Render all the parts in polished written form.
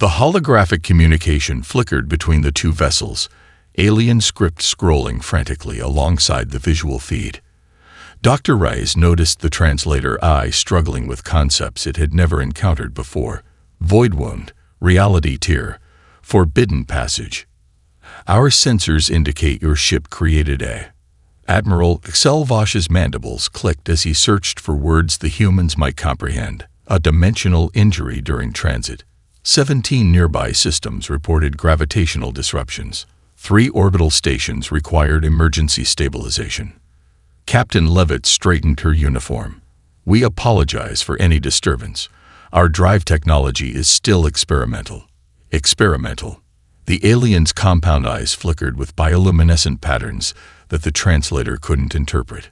The holographic communication flickered between the two vessels, alien script scrolling frantically alongside the visual feed. Dr. Rice noticed the translator eye struggling with concepts it had never encountered before. Void wound, reality tear, forbidden passage. Our sensors indicate your ship created a... Admiral Selvosh's mandibles clicked as he searched for words the humans might comprehend. A dimensional injury during transit. 17 nearby systems reported gravitational disruptions. 3 orbital stations required emergency stabilization. Captain Levitt straightened her uniform. We apologize for any disturbance. Our drive technology is still experimental. Experimental. The alien's compound eyes flickered with bioluminescent patterns that the translator couldn't interpret.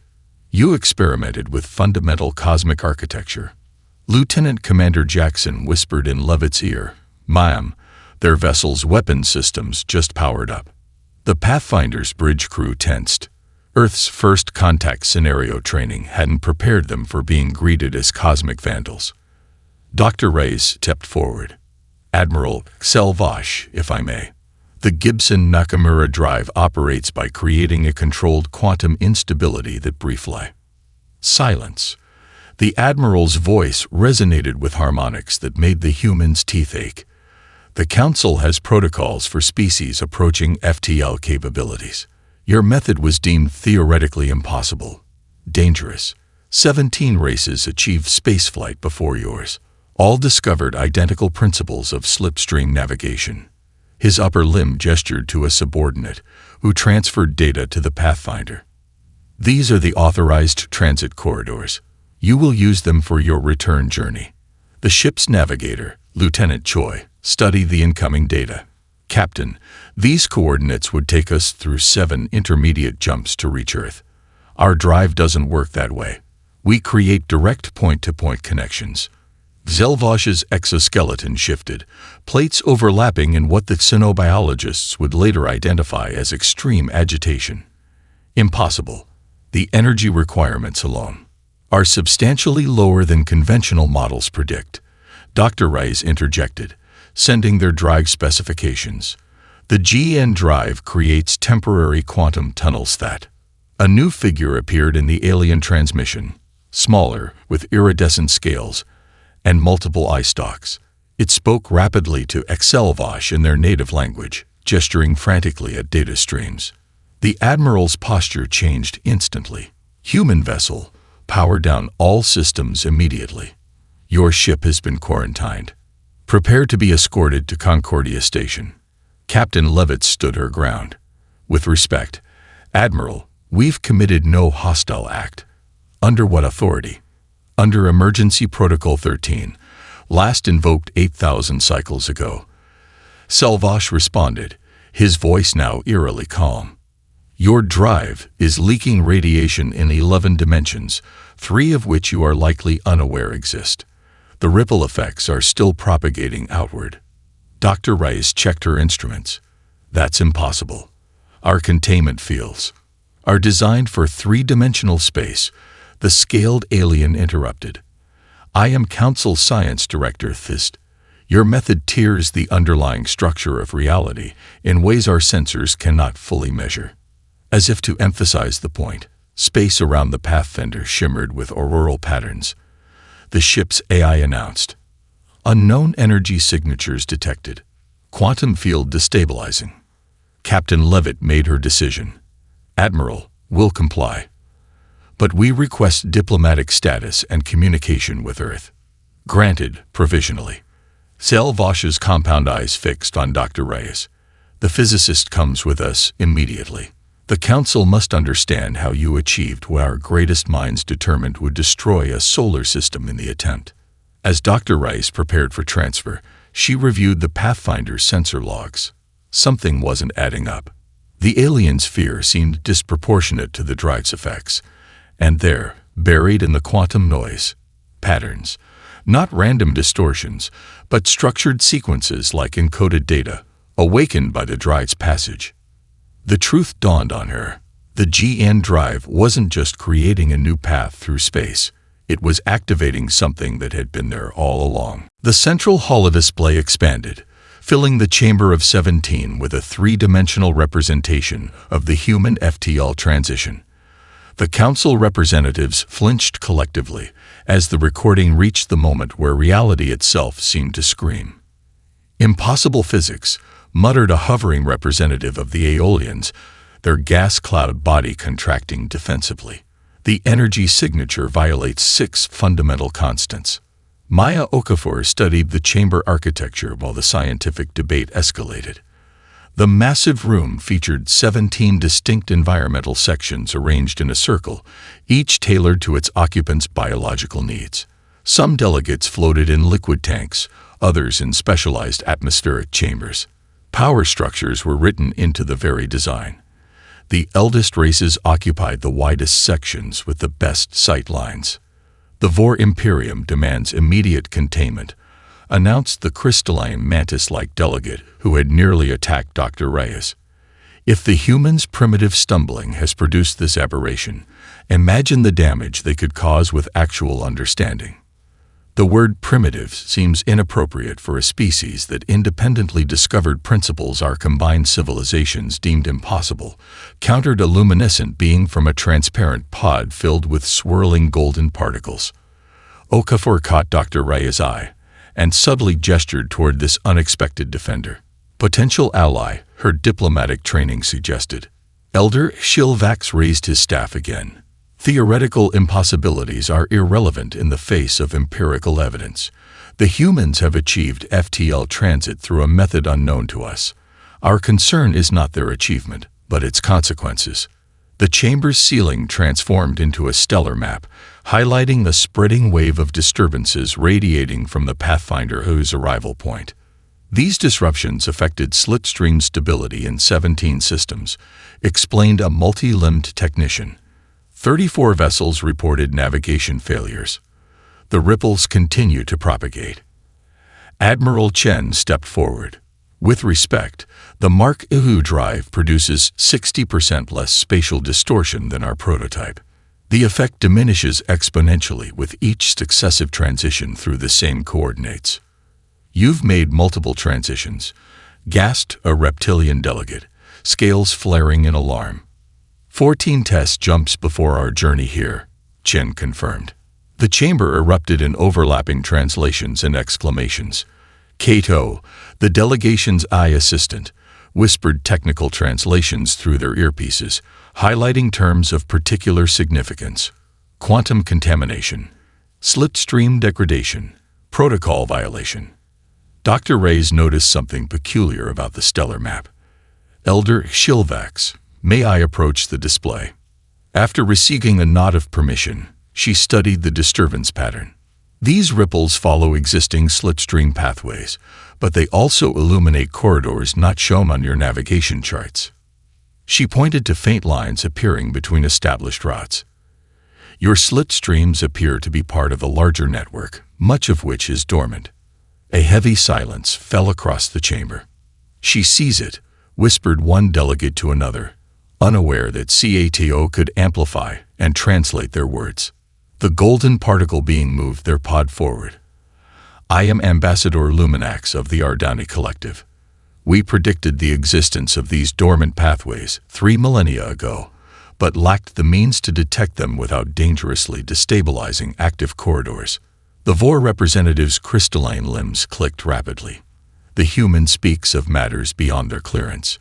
You experimented with fundamental cosmic architecture. Lieutenant Commander Jackson whispered in Levitt's ear, "Ma'am, their vessel's weapon systems just powered up." The Pathfinder's bridge crew tensed. Earth's first contact scenario training hadn't prepared them for being greeted as cosmic vandals. Dr. Reyes stepped forward. "Admiral Selvosh, if I may. The Gibson-Nakamura drive operates by creating a controlled quantum instability that briefly." Silence. The Admiral's voice resonated with harmonics that made the humans' teeth ache. The Council has protocols for species approaching FTL capabilities. Your method was deemed theoretically impossible. Dangerous. 17 races achieved spaceflight before yours. All discovered identical principles of slipstream navigation. His upper limb gestured to a subordinate, who transferred data to the Pathfinder. These are the authorized transit corridors. You will use them for your return journey. The ship's navigator, Lieutenant Choi, study the incoming data. Captain, these coordinates would take us through 7 intermediate jumps to reach Earth. Our drive doesn't work that way. We create direct point-to-point connections. Selvosh's exoskeleton shifted, plates overlapping in what the xenobiologists would later identify as extreme agitation. Impossible. The energy requirements alone are substantially lower than conventional models predict. Dr. Rice interjected, sending their drive specifications. The GN drive creates temporary quantum tunnels that... A new figure appeared in the alien transmission, smaller, with iridescent scales, and multiple eye stalks. It spoke rapidly to Selvosh in their native language, gesturing frantically at data streams. The Admiral's posture changed instantly. Human vessel, power down all systems immediately. Your ship has been quarantined. Prepare to be escorted to Concordia Station. Captain Levitt stood her ground. With respect, Admiral, we've committed no hostile act. Under what authority? Under Emergency Protocol 13, last invoked 8,000 cycles ago. Selvosh responded, his voice now eerily calm. Your drive is leaking radiation in 11 dimensions, 3 of which you are likely unaware exist. The ripple effects are still propagating outward. Dr. Rice checked her instruments. That's impossible. Our containment fields are designed for 3-dimensional space. The scaled alien interrupted. I am Council Science Director Thist. Your method tears the underlying structure of reality in ways our sensors cannot fully measure. As if to emphasize the point, space around the Pathfinder shimmered with auroral patterns. The ship's AI announced. Unknown energy signatures detected. Quantum field destabilizing. Captain Levitt made her decision. Admiral, will comply. But we request diplomatic status and communication with Earth. Granted, provisionally. Selvosh's compound eyes fixed on Dr. Reyes. The physicist comes with us immediately. The Council must understand how you achieved what our greatest minds determined would destroy a solar system in the attempt. As Dr. Rice prepared for transfer, she reviewed the Pathfinder's sensor logs. Something wasn't adding up. The alien's fear seemed disproportionate to the drive's effects. And there, buried in the quantum noise, patterns, not random distortions, but structured sequences like encoded data, awakened by the drive's passage. The truth dawned on her. The GN drive wasn't just creating a new path through space. It was activating something that had been there all along. The central holodisplay expanded, filling the chamber of 17 with a three-dimensional representation of the human FTL transition. The council representatives flinched collectively as the recording reached the moment where reality itself seemed to scream. "Impossible physics," muttered a hovering representative of the Aeolians, their gas cloud body contracting defensively. "The energy signature violates 6 fundamental constants." Maya Okafor studied the chamber architecture while the scientific debate escalated. The massive room featured 17 distinct environmental sections arranged in a circle, each tailored to its occupants' biological needs. Some delegates floated in liquid tanks, others in specialized atmospheric chambers. Power structures were written into the very design. The eldest races occupied the widest sections with the best sight lines. "The Vor Imperium demands immediate containment," announced the crystalline mantis-like delegate who had nearly attacked Dr. Reyes. "If the humans' primitive stumbling has produced this aberration, imagine the damage they could cause with actual understanding." The word primitive seems inappropriate for a species that independently discovered principles our combined civilizations deemed impossible, countered a luminescent being from a transparent pod filled with swirling golden particles. Okafor caught Dr. Reyes' eye and subtly gestured toward this unexpected defender. "Potential ally," her diplomatic training suggested. Elder Shilvax raised his staff again. "Theoretical impossibilities are irrelevant in the face of empirical evidence. The humans have achieved FTL transit through a method unknown to us. Our concern is not their achievement, but its consequences." The chamber's ceiling transformed into a stellar map, highlighting the spreading wave of disturbances radiating from the Pathfinder whose arrival point. These disruptions affected slipstream stability in 17 systems, explained a multi-limbed technician. 34 vessels reported navigation failures. The ripples continue to propagate. Admiral Chen stepped forward. "With respect, the Mark Ihu drive produces 60% less spatial distortion than our prototype. The effect diminishes exponentially with each successive transition through the same coordinates." "You've made multiple transitions," gasped a reptilian delegate, scales flaring in alarm. 14 test jumps before our journey here," Chen confirmed. The chamber erupted in overlapping translations and exclamations. Kato, the delegation's eye assistant, whispered technical translations through their earpieces, highlighting terms of particular significance: quantum contamination, slipstream degradation, protocol violation. Dr. Reyes noticed something peculiar about the stellar map. "Elder Shilvax, may I approach the display?" After receiving a nod of permission, she studied the disturbance pattern. These ripples follow existing slipstream pathways, but they also illuminate corridors not shown on your navigation charts. She pointed to faint lines appearing between established routes. "Your slipstreams appear to be part of a larger network, much of which is dormant." A heavy silence fell across the chamber. "She sees it," whispered one delegate to another, unaware that CATO could amplify and translate their words. The golden particle being moved their pod forward. "I am Ambassador Luminax of the Ardani Collective. We predicted the existence of these dormant pathways 3 millennia ago, but lacked the means to detect them without dangerously destabilizing active corridors." The Vor representative's crystalline limbs clicked rapidly. "The human speaks of matters beyond their clearance.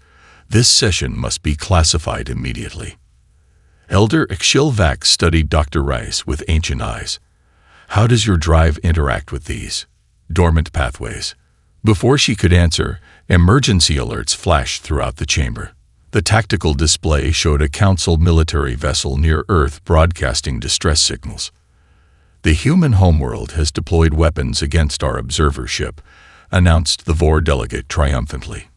This session must be classified immediately." Elder Xilvax studied Dr. Rice with ancient eyes. "How does your drive interact with these dormant pathways?" Before she could answer, emergency alerts flashed throughout the chamber. The tactical display showed a Council military vessel near Earth broadcasting distress signals. "The human homeworld has deployed weapons against our observer ship," announced the Vor delegate triumphantly.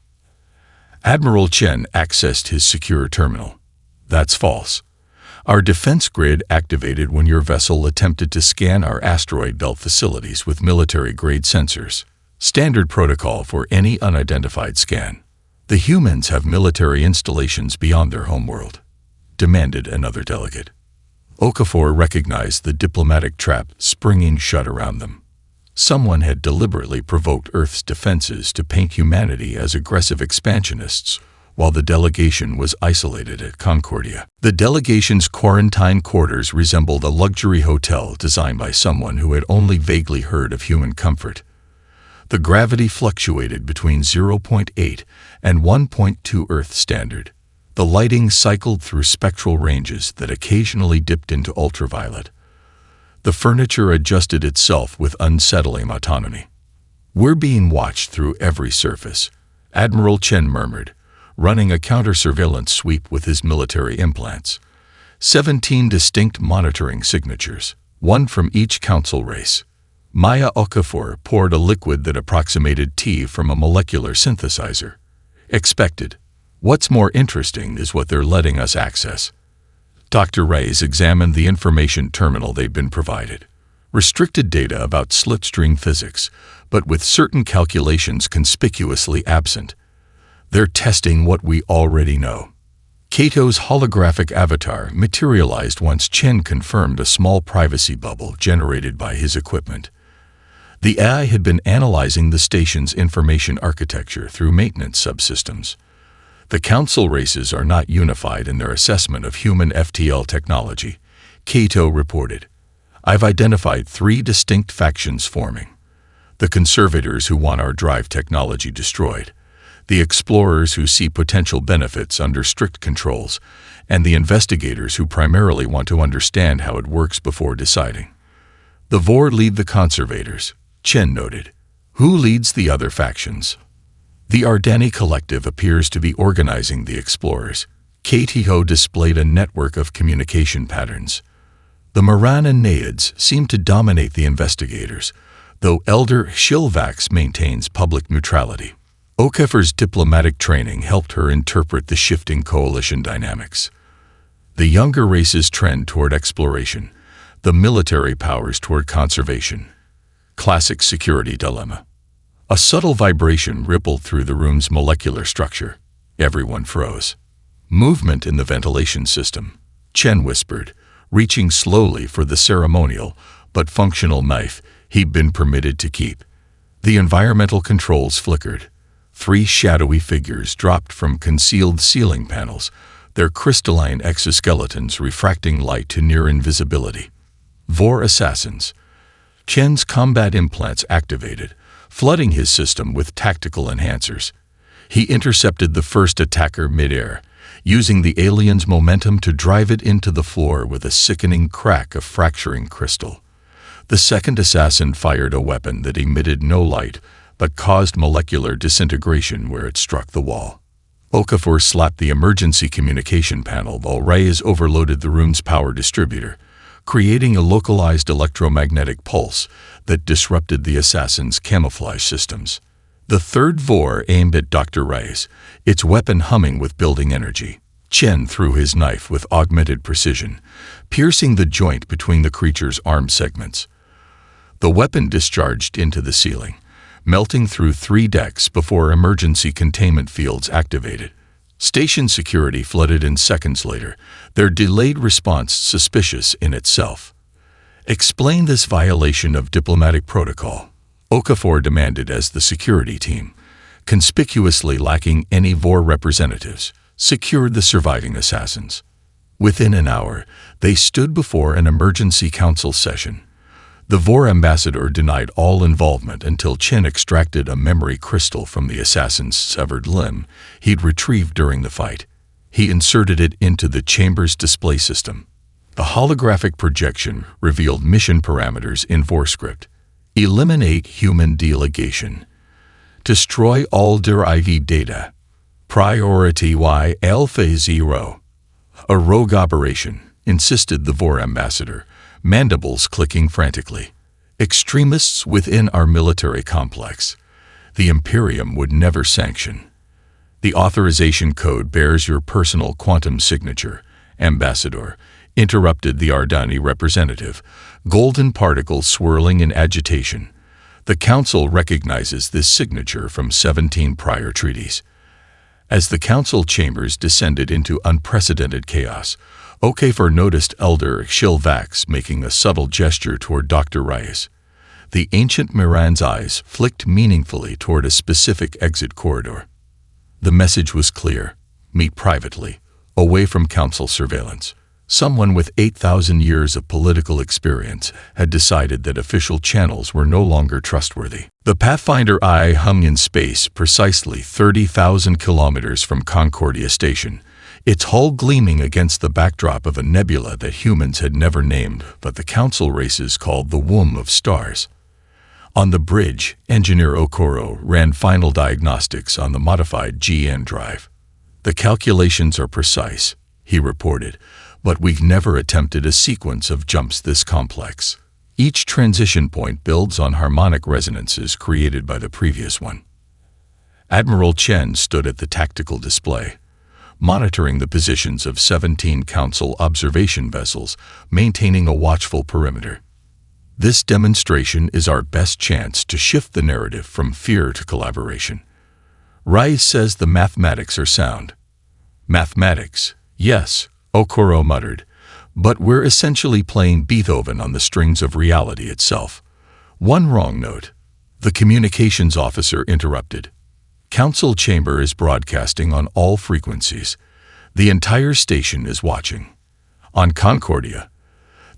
Admiral Chen accessed his secure terminal. "That's false. Our defense grid activated when your vessel attempted to scan our asteroid belt facilities with military-grade sensors. Standard protocol for any unidentified scan. The humans have military installations beyond their homeworld," demanded another delegate. Okafor recognized the diplomatic trap springing shut around them. Someone had deliberately provoked Earth's defenses to paint humanity as aggressive expansionists, while the delegation was isolated at Concordia. The delegation's quarantine quarters resembled a luxury hotel designed by someone who had only vaguely heard of human comfort. The gravity fluctuated between 0.8 and 1.2 Earth standard. The lighting cycled through spectral ranges that occasionally dipped into ultraviolet. The furniture adjusted itself with unsettling autonomy. "We're being watched through every surface," Admiral Chen murmured, running a counter-surveillance sweep with his military implants. 17 distinct monitoring signatures, one from each council race. Maya Okafor poured a liquid that approximated tea from a molecular synthesizer. "Expected. What's more interesting is what they're letting us access." Dr. Reyes examined the information terminal they'd been provided. Restricted data about slipstream physics, but with certain calculations conspicuously absent. "They're testing what we already know." Kato's holographic avatar materialized once Chen confirmed a small privacy bubble generated by his equipment. The AI had been analyzing the station's information architecture through maintenance subsystems. "The council races are not unified in their assessment of human FTL technology," Kato reported. "I've identified 3 distinct factions forming. The conservators who want our drive technology destroyed, the explorers who see potential benefits under strict controls, and the investigators who primarily want to understand how it works before deciding. The Vor lead the conservators," Chen noted. "Who leads the other factions?" "The Ardani Collective appears to be organizing the explorers." KTO displayed a network of communication patterns. "The Moran and Naiads seem to dominate the investigators, though Elder Shilvax maintains public neutrality." Okafor's diplomatic training helped her interpret the shifting coalition dynamics. The younger races trend toward exploration, the military powers toward conservation. Classic security dilemma. A subtle vibration rippled through the room's molecular structure. Everyone froze. "Movement in the ventilation system," Chen whispered, reaching slowly for the ceremonial but functional knife he'd been permitted to keep. The environmental controls flickered. 3 shadowy figures dropped from concealed ceiling panels, their crystalline exoskeletons refracting light to near invisibility. Vor assassins. Chen's combat implants activated, flooding his system with tactical enhancers. He intercepted the first attacker midair, using the alien's momentum to drive it into the floor with a sickening crack of fracturing crystal. The second assassin fired a weapon that emitted no light, but caused molecular disintegration where it struck the wall. Okafor slapped the emergency communication panel while Reyes overloaded the room's power distributor, creating a localized electromagnetic pulse that disrupted the assassin's camouflage systems. The third Vor aimed at Dr. Reyes, its weapon humming with building energy. Chen threw his knife with augmented precision, piercing the joint between the creature's arm segments. The weapon discharged into the ceiling, melting through 3 decks before emergency containment fields activated. Station security flooded in seconds later, their delayed response suspicious in itself. "Explain this violation of diplomatic protocol," Okafor demanded as the security team, conspicuously lacking any Vor representatives, secured the surviving assassins. Within an hour, they stood before an emergency council session. The Vor ambassador denied all involvement until Chen extracted a memory crystal from the assassin's severed limb he'd retrieved during the fight. He inserted it into the chamber's display system. The holographic projection revealed mission parameters in Vor script. Eliminate human delegation. Destroy all derived data. Priority Y Alpha 0. A rogue operation, insisted the Vor ambassador, mandibles clicking frantically. Extremists within our military complex. The Imperium would never sanction. The authorization code bears your personal quantum signature, Ambassador, interrupted the Ardani representative, golden particles swirling in agitation. The Council recognizes this signature from 17 prior treaties. As the Council chambers descended into unprecedented chaos, Okafor noticed Elder Shilvax making a subtle gesture toward Dr. Reyes. The ancient Miran's eyes flicked meaningfully toward a specific exit corridor. The message was clear: meet privately, away from council surveillance. Someone with 8,000 years of political experience had decided that official channels were no longer trustworthy. The Pathfinder I hung in space precisely 30,000 kilometers from Concordia Station, its hull gleaming against the backdrop of a nebula that humans had never named, but the council races called the Womb of Stars. On the bridge, Engineer Okoro ran final diagnostics on the modified GN drive. "The calculations are precise," he reported, "but we've never attempted a sequence of jumps this complex. Each transition point builds on harmonic resonances created by the previous one." Admiral Chen stood at the tactical display, monitoring the positions of 17 Council observation vessels, maintaining a watchful perimeter. "This demonstration is our best chance to shift the narrative from fear to collaboration. Rice says the mathematics are sound." "Mathematics, yes," Okoro muttered, "but we're essentially playing Beethoven on the strings of reality itself." "One wrong note," the communications officer interrupted. "Council chamber is broadcasting on all frequencies. The entire station is watching." On Concordia,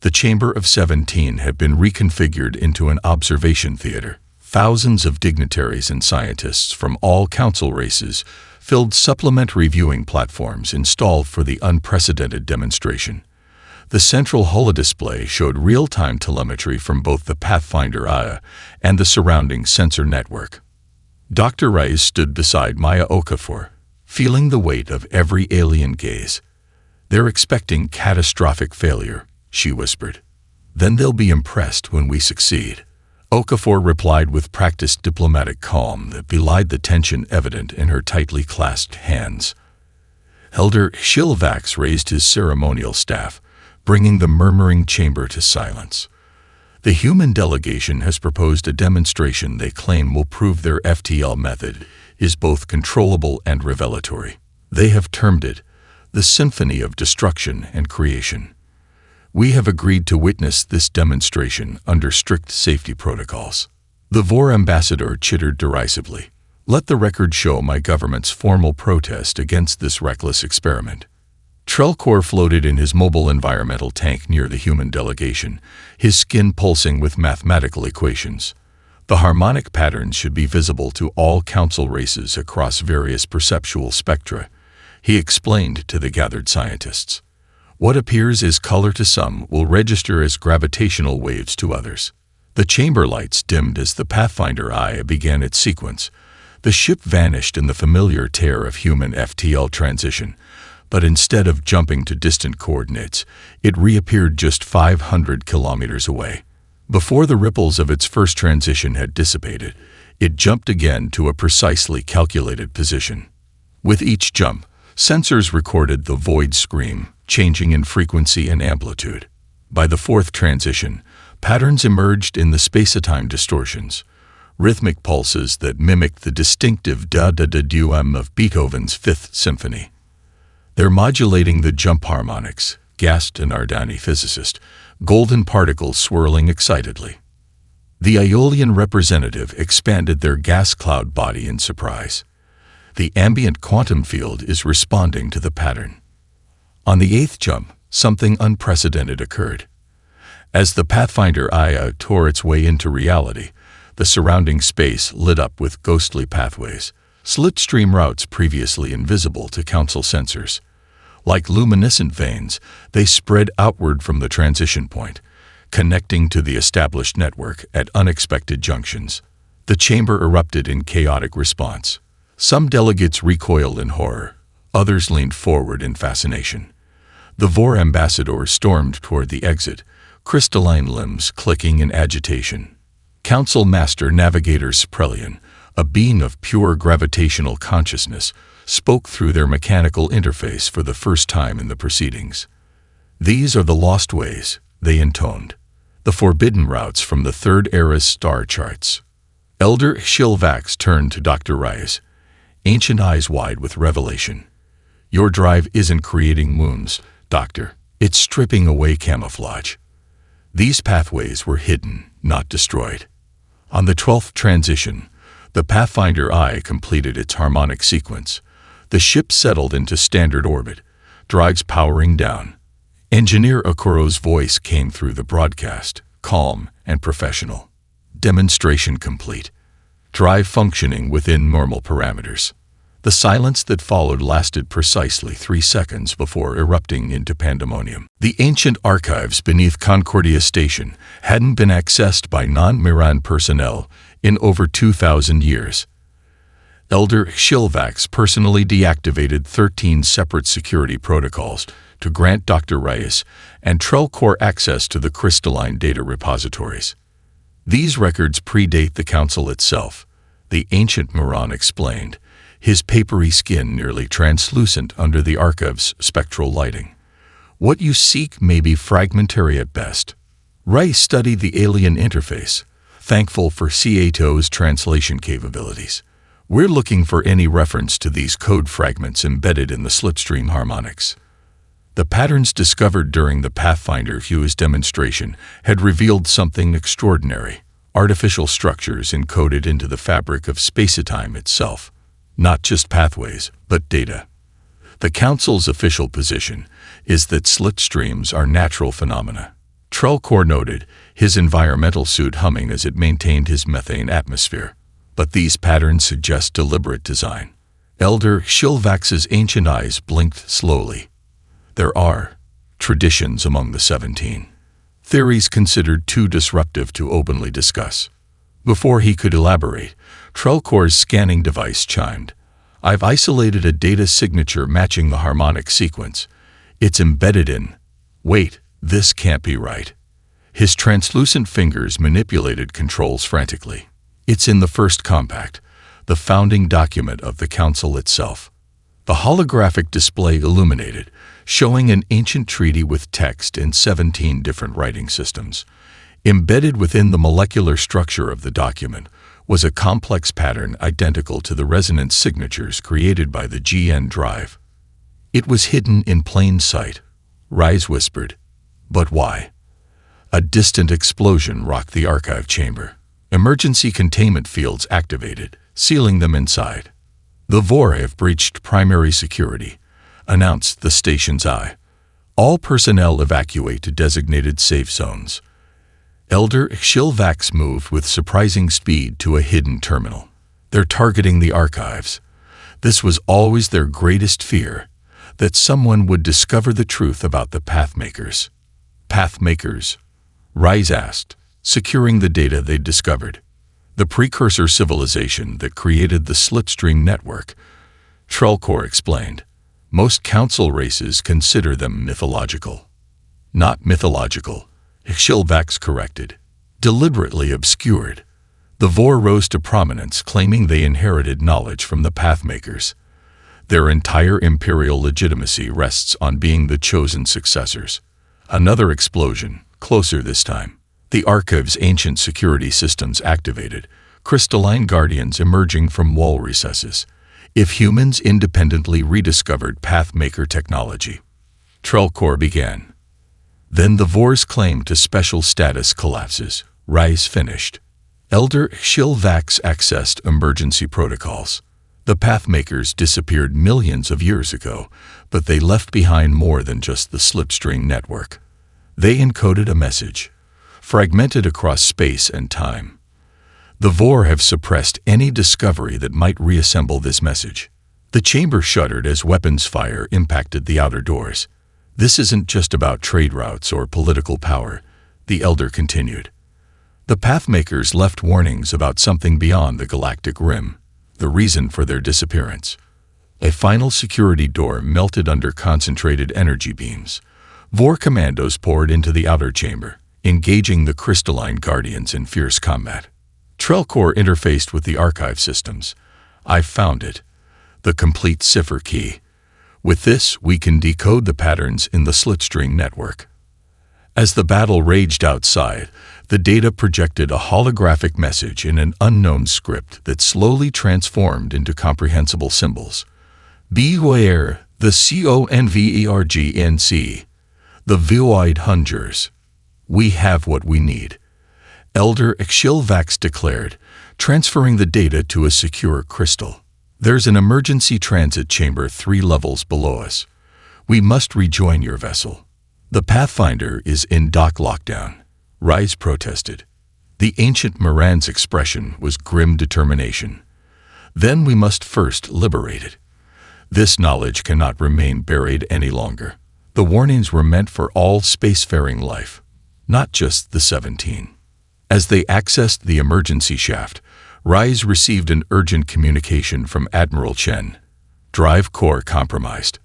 the Chamber of 17 had been reconfigured into an observation theater. Thousands of dignitaries and scientists from all council races filled supplementary viewing platforms installed for the unprecedented demonstration. The central holodisplay showed real-time telemetry from both the Pathfinder IA and the surrounding sensor network. Dr. Rice stood beside Maya Okafor, feeling the weight of every alien gaze. "They're expecting catastrophic failure," she whispered. "Then they'll be impressed when we succeed." Okafor replied with practiced diplomatic calm that belied the tension evident in her tightly clasped hands. Elder Shilvax raised his ceremonial staff, bringing the murmuring chamber to silence. "The human delegation has proposed a demonstration they claim will prove their FTL method is both controllable and revelatory. They have termed it the Symphony of Destruction and Creation. We have agreed to witness this demonstration under strict safety protocols." The Vor ambassador chittered derisively. "Let the record show my government's formal protest against this reckless experiment." Trelkor floated in his mobile environmental tank near the human delegation, his skin pulsing with mathematical equations. The harmonic patterns should be visible to all council races across various perceptual spectra, he explained to the gathered scientists. "What appears as color to some will register as gravitational waves to others." The chamber lights dimmed as the Pathfinder I began its sequence. The ship vanished in the familiar tear of human FTL transition, but instead of jumping to distant coordinates, it reappeared just 500 kilometers away. Before the ripples of its first transition had dissipated, it jumped again to a precisely calculated position. With each jump, sensors recorded the void scream, changing in frequency and amplitude. By the fourth transition, patterns emerged in the space-time distortions, rhythmic pulses that mimicked the distinctive da-da-da-dum of Beethoven's Fifth Symphony. "They're modulating the jump harmonics," gasped an Ardani physicist, golden particles swirling excitedly. The Aeolian representative expanded their gas cloud body in surprise. "The ambient quantum field is responding to the pattern." On the eighth jump, something unprecedented occurred. As the Pathfinder IA tore its way into reality, the surrounding space lit up with ghostly pathways, slipstream routes previously invisible to council sensors. Like luminescent veins, they spread outward from the transition point, connecting to the established network at unexpected junctions. The chamber erupted in chaotic response. Some delegates recoiled in horror, others leaned forward in fascination. The Vor ambassador stormed toward the exit, crystalline limbs clicking in agitation. Council Master Navigator Sprelian, a being of pure gravitational consciousness, spoke through their mechanical interface for the first time in the proceedings. "These are the lost ways," they intoned, "the forbidden routes from the Third Era's star charts." Elder Shilvax turned to Dr. Rice, ancient eyes wide with revelation. "Your drive isn't creating moons, Doctor. It's stripping away camouflage. These pathways were hidden, not destroyed." On the 12th transition, the Pathfinder I completed its harmonic sequence. The ship settled into standard orbit, drives powering down. Engineer Okuro's voice came through the broadcast, calm and professional. Demonstration complete. Drive functioning within normal parameters. The silence that followed lasted precisely 3 seconds before erupting into pandemonium. The ancient archives beneath Concordia Station hadn't been accessed by non-Miran personnel in over 2,000 years. Elder Shilvax personally deactivated 13 separate security protocols to grant Dr. Reyes and Trellcore access to the crystalline data repositories. These records predate the Council itself, the ancient Miran explained, his papery skin nearly translucent under the archive's spectral lighting. What you seek may be fragmentary at best. Reyes studied the alien interface, thankful for Cato's translation capabilities. We're looking for any reference to these code fragments embedded in the slipstream harmonics. The patterns discovered during the Pathfinder Hughes demonstration had revealed something extraordinary, artificial structures encoded into the fabric of spacetime itself. Not just pathways, but data. The Council's official position is that slipstreams are natural phenomena. Trellcore noted, his environmental suit humming as it maintained his methane atmosphere. But these patterns suggest deliberate design. Elder Shilvax's ancient eyes blinked slowly. There are traditions among the 17. Theories considered too disruptive to openly discuss. Before he could elaborate, Trellcore's scanning device chimed. I've isolated a data signature matching the harmonic sequence. It's embedded in... Wait, this can't be right. His translucent fingers manipulated controls frantically. It's in the first compact, the founding document of the Council itself. The holographic display illuminated, showing an ancient treaty with text in 17 different writing systems. Embedded within the molecular structure of the document was a complex pattern identical to the resonance signatures created by the GN drive. It was hidden in plain sight, Reyes whispered. But why? A distant explosion rocked the archive chamber. Emergency containment fields activated, sealing them inside. The VOR have breached primary security, announced the station's eye. All personnel evacuate to designated safe zones. Elder Shilvax moved with surprising speed to a hidden terminal. They're targeting the archives. This was always their greatest fear, that someone would discover the truth about the Pathmakers. Pathmakers? Reyes asked, securing the data they'd discovered. The precursor civilization that created the slipstream network. Trellcore explained. Most council races consider them mythological. Not mythological, Shilvax corrected. Deliberately obscured. The VOR rose to prominence, claiming they inherited knowledge from the Pathmakers. Their entire imperial legitimacy rests on being the chosen successors. Another explosion, closer this time. The archive's ancient security systems activated, crystalline guardians emerging from wall recesses. If humans independently rediscovered Pathmaker technology. Trellcore began. Then the VOR's claim to special status collapses. Reyes finished. Elder Shilvax accessed emergency protocols. The Pathmakers disappeared millions of years ago, but they left behind more than just the slipstream network. They encoded a message, fragmented across space and time. The VOR have suppressed any discovery that might reassemble this message. The chamber shuddered as weapons fire impacted the outer doors. This isn't just about trade routes or political power, the Elder continued. The Pathmakers left warnings about something beyond the galactic rim, the reason for their disappearance. A final security door melted under concentrated energy beams. VOR commandos poured into the outer chamber, engaging the crystalline guardians in fierce combat. Trellcore interfaced with the archive systems. I've found it. The complete cipher key. With this, we can decode the patterns in the slipstream network. As the battle raged outside, the data projected a holographic message in an unknown script that slowly transformed into comprehensible symbols. Beware, the Convergnc, the Void Hungers. We have what we need. Elder Xilvax declared, transferring the data to a secure crystal. There's an emergency transit chamber 3 levels below us. We must rejoin your vessel. The Pathfinder is in dock lockdown, Rise protested. The ancient Moran's expression was grim determination. Then we must first liberate it. This knowledge cannot remain buried any longer. The warnings were meant for all spacefaring life, not just the 17. As they accessed the emergency shaft, Rise received an urgent communication from Admiral Chen. Drive core compromised.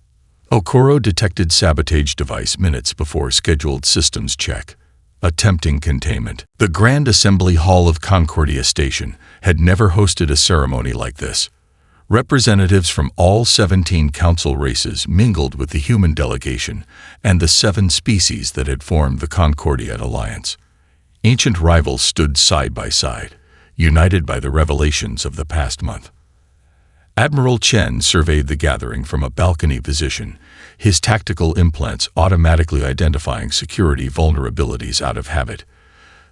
Okoro detected sabotage device minutes before scheduled systems check. Attempting containment. The Grand Assembly Hall of Concordia Station had never hosted a ceremony like this. Representatives from all 17 council races mingled with the human delegation and the 7 species that had formed the Concordia Alliance. Ancient rivals stood side by side, united by the revelations of the past month. Admiral Chen surveyed the gathering from a balcony position, his tactical implants automatically identifying security vulnerabilities out of habit.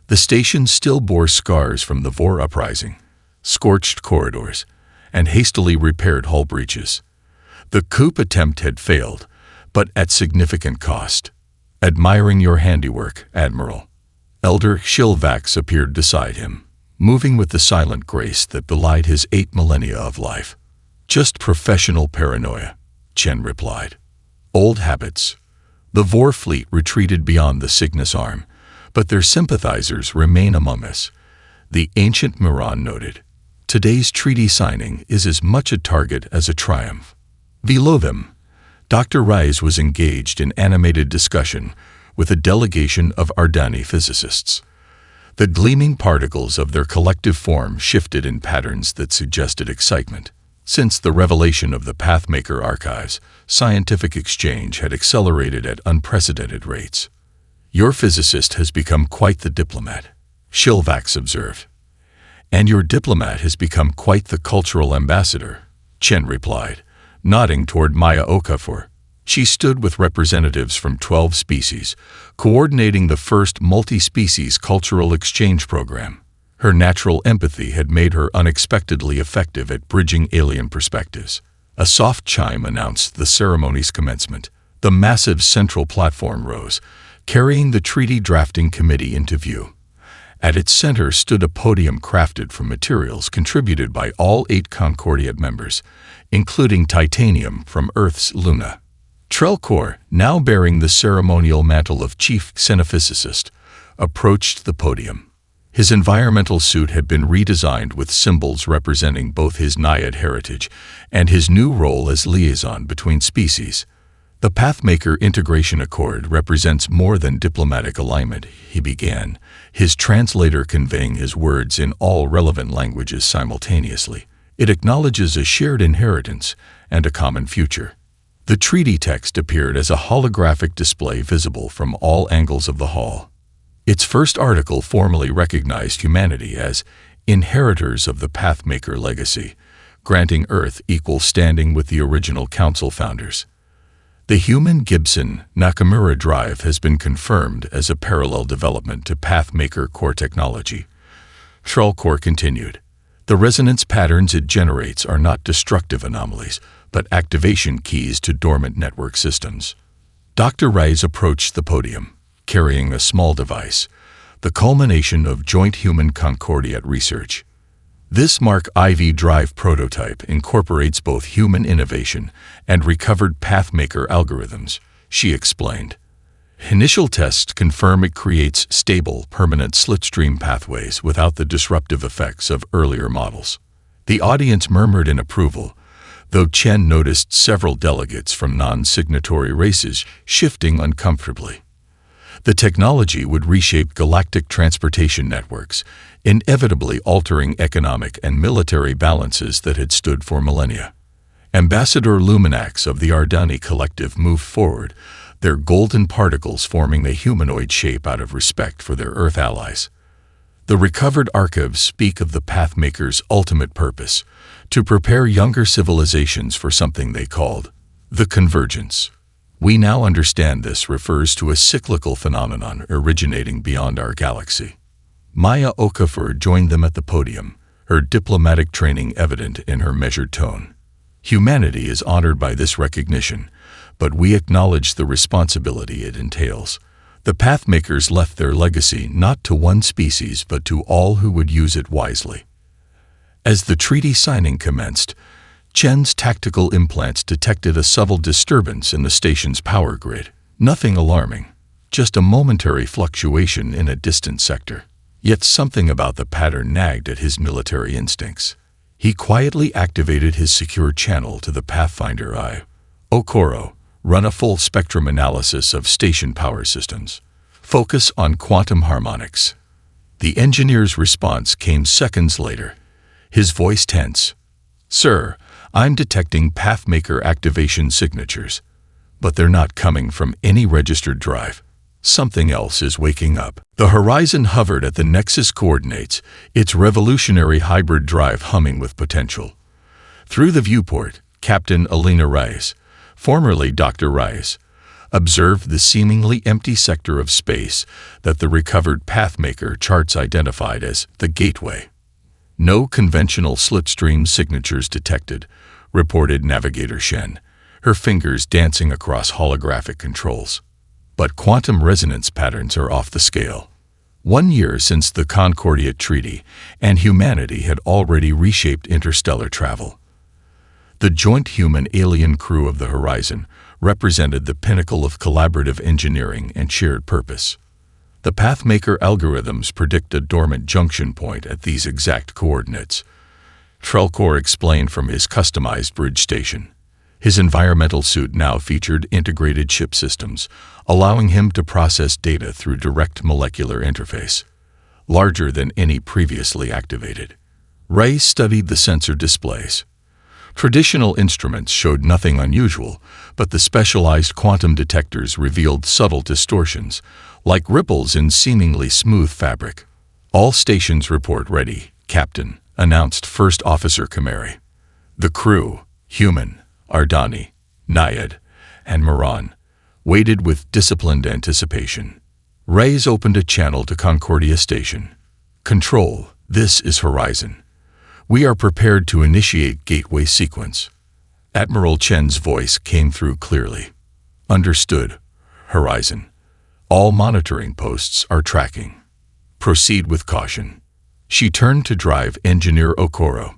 The station still bore scars from the Vor uprising, scorched corridors, and hastily repaired hull breaches. The coup attempt had failed, but at significant cost. Admiring your handiwork, Admiral. Elder Xilvax appeared beside him, moving with the silent grace that belied his 8 millennia of life. Just professional paranoia, Chen replied. Old habits. The Vor fleet retreated beyond the Cygnus Arm, but their sympathizers remain among us. The ancient Moran noted. Today's treaty signing is as much a target as a triumph. Below them, Dr. Rise was engaged in animated discussion with a delegation of Ardani physicists. The gleaming particles of their collective form shifted in patterns that suggested excitement. Since the revelation of the Pathmaker archives, scientific exchange had accelerated at unprecedented rates. Your physicist has become quite the diplomat, Xilvax observed. And your diplomat has become quite the cultural ambassador, Chen replied, nodding toward Maya Okafor. She stood with representatives from 12 species, coordinating the first multi-species cultural exchange program. Her natural empathy had made her unexpectedly effective at bridging alien perspectives. A soft chime announced the ceremony's commencement. The massive central platform rose, carrying the treaty drafting committee into view. At its center stood a podium crafted from materials contributed by all 8 Concordiat members, including titanium from Earth's Luna. Trelcor, now bearing the ceremonial mantle of chief xenophysicist, approached the podium. His environmental suit had been redesigned with symbols representing both his Naiad heritage and his new role as liaison between species. The Pathmaker Integration Accord represents more than diplomatic alignment, he began, his translator conveying his words in all relevant languages simultaneously. It acknowledges a shared inheritance and a common future. The treaty text appeared as a holographic display visible from all angles of the hall. Its first article formally recognized humanity as inheritors of the Pathmaker legacy, granting Earth equal standing with the original Council founders. The human Gibson Nakamura drive has been confirmed as a parallel development to Pathmaker core technology. Trollcore continued. The resonance patterns it generates are not destructive anomalies, but activation keys to dormant network systems. Dr. Rise approached the podium, carrying a small device, the culmination of joint human Concordiat research. This Mark IV drive prototype incorporates both human innovation and recovered Pathmaker algorithms, she explained. Initial tests confirm it creates stable, permanent slipstream pathways without the disruptive effects of earlier models. The audience murmured in approval, though Chen noticed several delegates from non-signatory races shifting uncomfortably. The technology would reshape galactic transportation networks, inevitably altering economic and military balances that had stood for millennia. Ambassador Luminax of the Ardani Collective moved forward, their golden particles forming a humanoid shape out of respect for their Earth allies. The recovered archives speak of the Pathmaker's ultimate purpose, to prepare younger civilizations for something they called the convergence. We now understand this refers to a cyclical phenomenon originating beyond our galaxy. Maya Okafor joined them at the podium, her diplomatic training evident in her measured tone. Humanity is honored by this recognition, but we acknowledge the responsibility it entails. The Pathmakers left their legacy not to one species but to all who would use it wisely. As the treaty signing commenced, Chen's tactical implants detected a subtle disturbance in the station's power grid. Nothing alarming, just a momentary fluctuation in a distant sector. Yet something about the pattern nagged at his military instincts. He quietly activated his secure channel to the Pathfinder Eye. Okoro, run a full spectrum analysis of station power systems. Focus on quantum harmonics. The engineer's response came seconds later, his voice tense. Sir, I'm detecting Pathmaker activation signatures, but they're not coming from any registered drive. Something else is waking up. The horizon hovered at the Nexus coordinates, its revolutionary hybrid drive humming with potential. Through the viewport, Captain Alina Reyes, formerly Dr. Reyes, observed the seemingly empty sector of space that the recovered Pathmaker charts identified as the Gateway. No conventional slipstream signatures detected, reported Navigator Shen, her fingers dancing across holographic controls. But quantum resonance patterns are off the scale. 1 year since the Concordia Treaty, and humanity had already reshaped interstellar travel. The joint human-alien crew of the Horizon represented the pinnacle of collaborative engineering and shared purpose. The Pathmaker algorithms predict a dormant junction point at these exact coordinates. Trelkor explained from his customized bridge station. His environmental suit now featured integrated chip systems, allowing him to process data through direct molecular interface, larger than any previously activated. Ray studied the sensor displays. Traditional instruments showed nothing unusual, but the specialized quantum detectors revealed subtle distortions, like ripples in seemingly smooth fabric. All stations report ready, Captain, announced First Officer Kamari. The crew, human, Ardani, Nayad, and Moran, waited with disciplined anticipation. Reyes opened a channel to Concordia Station. Control, this is Horizon. We are prepared to initiate gateway sequence. Admiral Chen's voice came through clearly. Understood, Horizon. All monitoring posts are tracking. Proceed with caution. She turned to Drive Engineer Okoro.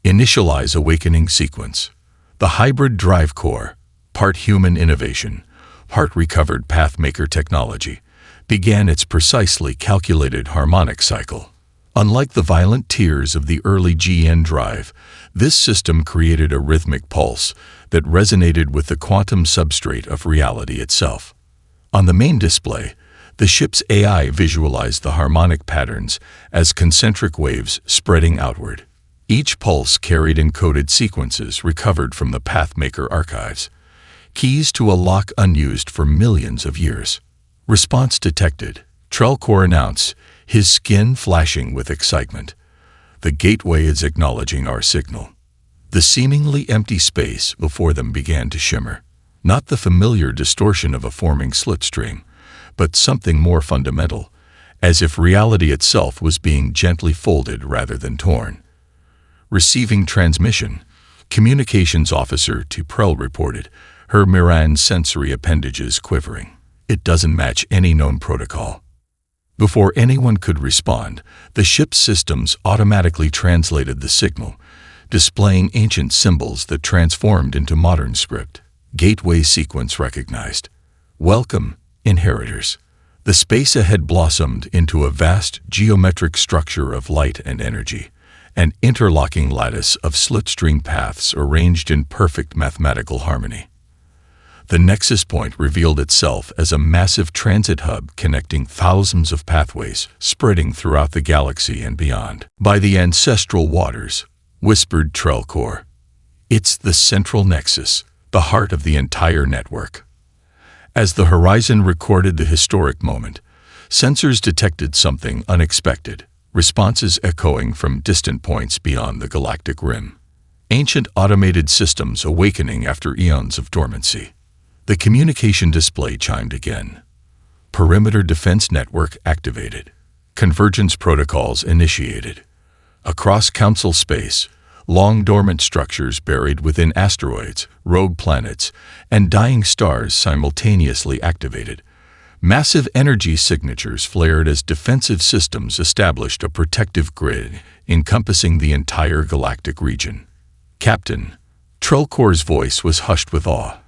Initialize awakening sequence. The hybrid drive core, part human innovation, part recovered Pathmaker technology, began its precisely calculated harmonic cycle. Unlike the violent tears of the early GN drive, this system created a rhythmic pulse that resonated with the quantum substrate of reality itself. On the main display, the ship's AI visualized the harmonic patterns as concentric waves spreading outward. Each pulse carried encoded sequences recovered from the Pathmaker archives, keys to a lock unused for millions of years. Response detected, Trelkor announced, his skin flashing with excitement. The gateway is acknowledging our signal. The seemingly empty space before them began to shimmer. Not the familiar distortion of a forming slipstream, but something more fundamental, as if reality itself was being gently folded rather than torn. Receiving transmission, Communications Officer Tuprel reported, her Miran sensory appendages quivering. It doesn't match any known protocol. Before anyone could respond, the ship's systems automatically translated the signal, displaying ancient symbols that transformed into modern script. Gateway sequence recognized. Welcome, inheritors. The space ahead blossomed into a vast geometric structure of light and energy, an interlocking lattice of slipstream paths arranged in perfect mathematical harmony. The nexus point revealed itself as a massive transit hub connecting thousands of pathways spreading throughout the galaxy and beyond. By the ancestral waters, whispered Trelkor. It's the central nexus, the heart of the entire network. As the Horizon recorded the historic moment, sensors detected something unexpected, responses echoing from distant points beyond the galactic rim. Ancient automated systems awakening after eons of dormancy. The communication display chimed again. Perimeter defense network activated. Convergence protocols initiated. Across Council space, long dormant structures buried within asteroids, rogue planets, and dying stars simultaneously activated. Massive energy signatures flared as defensive systems established a protective grid encompassing the entire galactic region. Captain, Trellcore's voice was hushed with awe.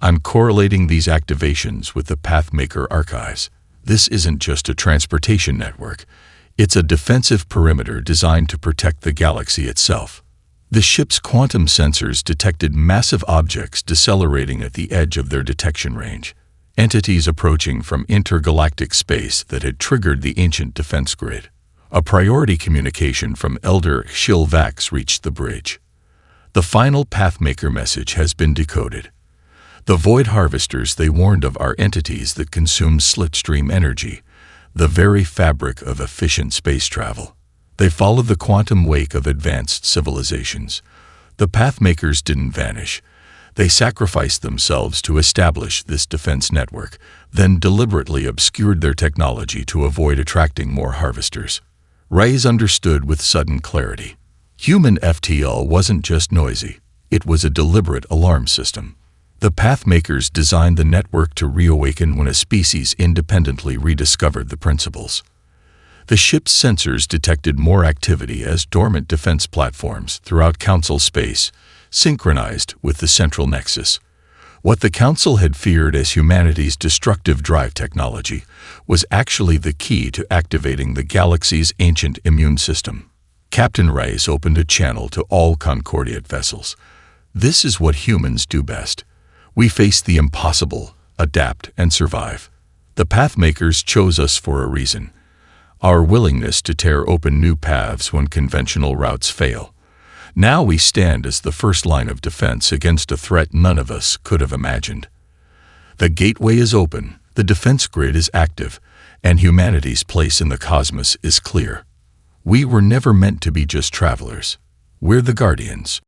I'm correlating these activations with the Pathmaker archives. This isn't just a transportation network. It's a defensive perimeter designed to protect the galaxy itself. The ship's quantum sensors detected massive objects decelerating at the edge of their detection range, entities approaching from intergalactic space that had triggered the ancient defense grid. A priority communication from Elder Shilvax reached the bridge. The final Pathmaker message has been decoded. The void harvesters they warned of are entities that consume slipstream energy, the very fabric of efficient space travel. They followed the quantum wake of advanced civilizations. The Pathmakers didn't vanish. They sacrificed themselves to establish this defense network, then deliberately obscured their technology to avoid attracting more harvesters. Reyes understood with sudden clarity. Human FTL wasn't just noisy. It was a deliberate alarm system. The Pathmakers designed the network to reawaken when a species independently rediscovered the principles. The ship's sensors detected more activity as dormant defense platforms throughout Council space synchronized with the central nexus. What the Council had feared as humanity's destructive drive technology was actually the key to activating the galaxy's ancient immune system. Captain Reyes opened a channel to all Concordiate vessels. This is what humans do best. We face the impossible, adapt, and survive. The Pathmakers chose us for a reason. Our willingness to tear open new paths when conventional routes fail. Now we stand as the first line of defense against a threat none of us could have imagined. The gateway is open, the defense grid is active, and humanity's place in the cosmos is clear. We were never meant to be just travelers. We're the guardians.